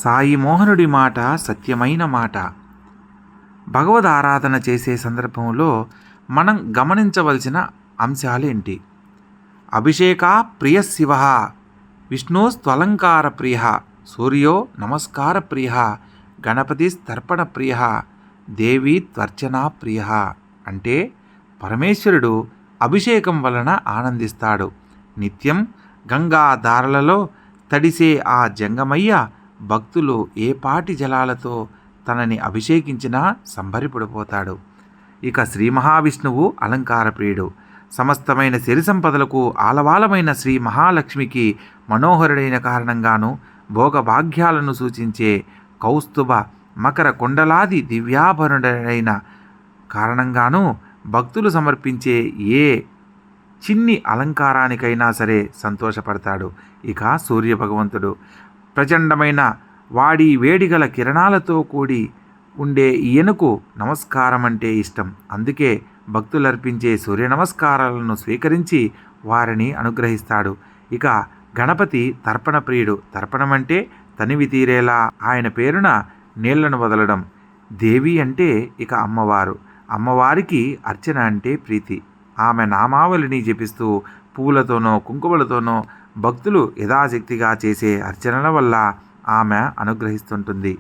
సాయి మోహనుడి మాట సత్యమైన మాట. భగవద్ ఆరాధన చేసే సందర్భంలో మనం గమనించవలసిన అంశాలేంటి? అభిషేక ప్రియ శివ, విష్ణుస్త్వలంకార ప్రియ, సూర్యో నమస్కార ప్రియ, గణపతి తర్పణ ప్రియ, దేవి త్వర్చనా ప్రియ. అంటే పరమేశ్వరుడు అభిషేకం వలన ఆనందిస్తాడు. నిత్యం గంగా ధారలలో తడిసే ఆ జంగమయ్య భక్తులు ఏ పాటి జలాలతో తనని అభిషేకించినా సంబరపడిపోతాడు. ఇక శ్రీ మహావిష్ణువు అలంకార ప్రియుడు. సమస్తమైన సిరి సంపదలకు ఆలవాలమైన శ్రీ మహాలక్ష్మికి మనోహరుడైన కారణంగాను, భోగభాగ్యాలను సూచించే కౌస్తుభ మకర కుండలాది దివ్యాభరణుడైన కారణంగాను భక్తులు సమర్పించే ఏ చిన్ని అలంకారానికైనా సరే సంతోషపడతాడు. ఇక సూర్య భగవంతుడు ప్రచండమైన వాడి వేడిగల కిరణాలతో కూడి ఉండే ఈయనకు నమస్కారం అంటే ఇష్టం. అందుకే భక్తులర్పించే సూర్య నమస్కారాలను స్వీకరించి వారిని అనుగ్రహిస్తాడు. ఇక గణపతి తర్పణ ప్రియుడు. తర్పణం అంటే తనివి తీరేలా ఆయన పేరున నీళ్లను వదలడం. దేవి అంటే ఇక అమ్మవారు. అమ్మవారికి అర్చన అంటే ప్రీతి. ఆమె నామావళిని జపిస్తూ పూలతోనో కుంకుమలతోనో భక్తులు యథాశక్తిగా చేసే అర్చనల వల్ల ఆమె అనుగ్రహిస్తుంటుంది.